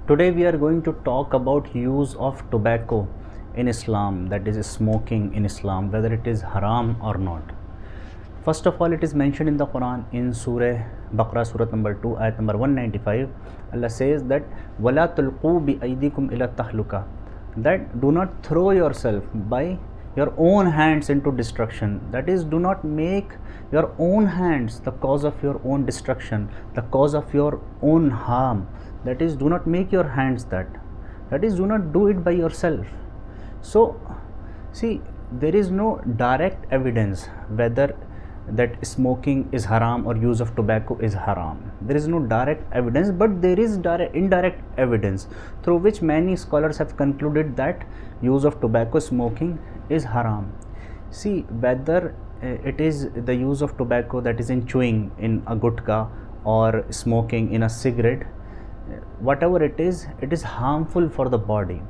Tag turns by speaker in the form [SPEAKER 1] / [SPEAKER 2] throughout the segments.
[SPEAKER 1] Today we are going to talk about use of tobacco in Islam, that is smoking in Islam, whether it is haram or not. First of all, it is mentioned in the Quran in Surah Baqarah, Surah number 2, ayat number 195. Allah says that وَلَا تُلْقُوا بِأَيْدِكُمْ إِلَى التَّهْلُكَةِ, that do not throw yourself by your own hands into destruction. That is, do not make your own hands the cause of your own destruction, the cause of your own harm. That is, do not make your hands that. That is, do not do it by yourself. So, see, there is no direct evidence whether that smoking is haram or use of tobacco is haram. There is no direct evidence, but there is indirect evidence through which many scholars have concluded that use of tobacco, smoking is haram. See, whether it is the use of tobacco that is in chewing in a gutka or smoking in a cigarette, whatever it is harmful for the body.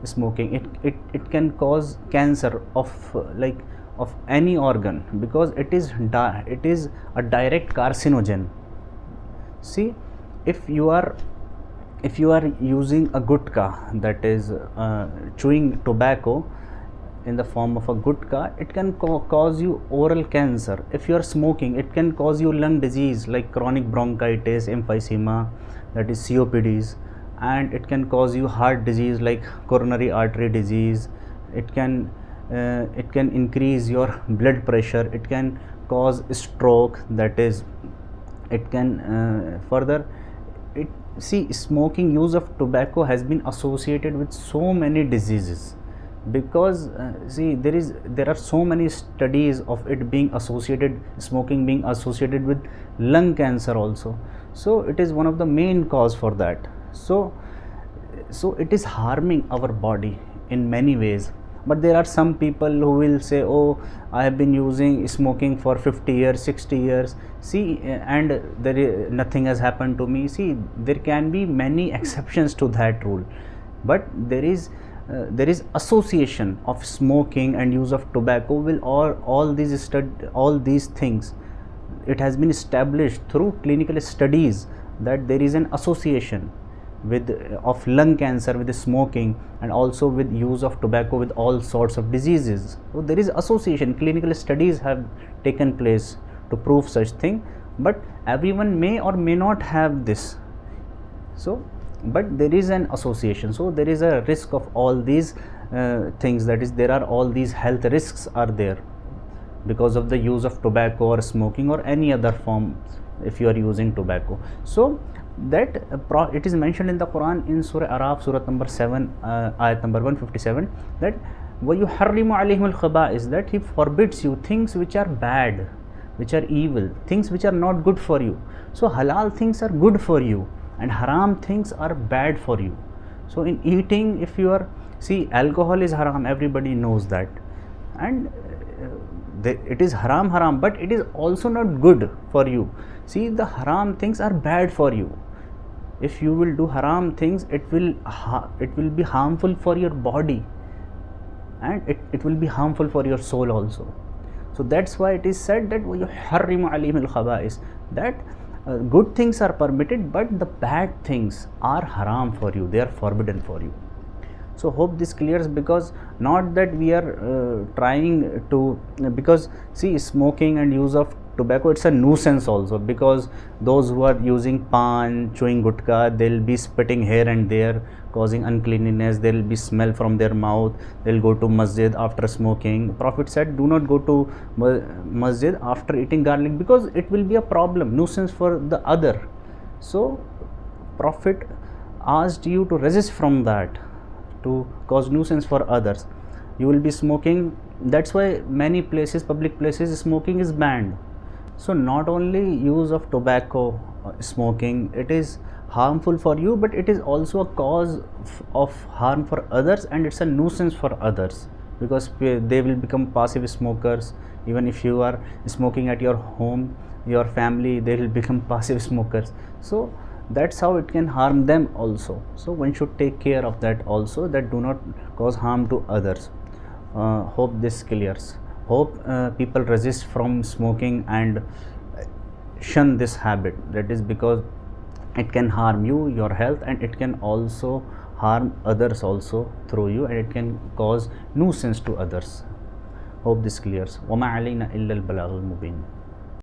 [SPEAKER 1] Smoking, it can cause cancer of any organ, because it is a direct carcinogen. See, if you are using a gutka, that is chewing tobacco in the form of a gutka, it can cause you oral cancer. If you are smoking, it can cause you lung disease like chronic bronchitis, emphysema, that is COPDs, and it can cause you heart disease like coronary artery disease. It can increase your blood pressure. It can cause stroke. That is, it can further. See, smoking, use of tobacco has been associated with so many diseases, because see, there are so many studies of it being associated, smoking being associated with lung cancer also. So it is one of the main cause for that. So it is harming our body in many ways. But there are some people who will say, oh, I have been using smoking for 50 years, 60 years, see, and nothing has happened to me. See, there can be many exceptions to that rule, but there is association of smoking and use of tobacco with all these things. It has been established through clinical studies that there is an association of lung cancer with smoking, and also with use of tobacco with all sorts of diseases. So there is association. Clinical studies have taken place to prove such thing, but everyone may or may not have this. So, but there is an association. So there is a risk of all these things. That is, there are all these health risks are there because of the use of tobacco or smoking or any other form if you are using tobacco. So that it is mentioned in the Quran in Surah Araf, Surah number 7, ayat number 157, that وَيُحَرِّمُ عَلَيْهِمُ الْخَبَائِثِ, that he forbids you things which are bad, which are evil, things which are not good for you. So halal things are good for you and haram things are bad for you. So in eating, if you are, see, alcohol is haram, everybody knows that, and it is haram, but it is also not good for you. See, the haram things are bad for you. If you will do haram things, it will be harmful for your body, and it will be harmful for your soul also. So that's why it is said that وَيُحَرِّمُ عَلَيْهِمُ الْخَبَائِثِ, that good things are permitted, but the bad things are haram for you, they are forbidden for you. So hope this clears, because not that we are trying to, because see, smoking and use of tobacco, it's a nuisance also, because those who are using pan, chewing gutka, they'll be spitting here and there, causing uncleanliness. There will be smell from their mouth. They'll go to masjid after smoking. Prophet said, do not go to masjid after eating garlic, because it will be a problem, nuisance for the other. So Prophet asked you to resist from that, to cause nuisance for others. You will be smoking. That's why many places, public places, smoking is banned. So not only use of tobacco, smoking, it is harmful for you, but it is also a cause of harm for others, and it's a nuisance for others, because they will become passive smokers. Even if you are smoking at your home, your family, they will become passive smokers. So that's how it can harm them also. So one should take care of that also, that do not cause harm to others. Hope this clears. Hope people resist from smoking and shun this habit. That is, because it can harm you, your health, and it can also harm others also through you, and it can cause nuisance to others. Hope this clears. وَمَا عَلَيْنَا إِلَّا الْبَلَاغُ الْمُبِينُ.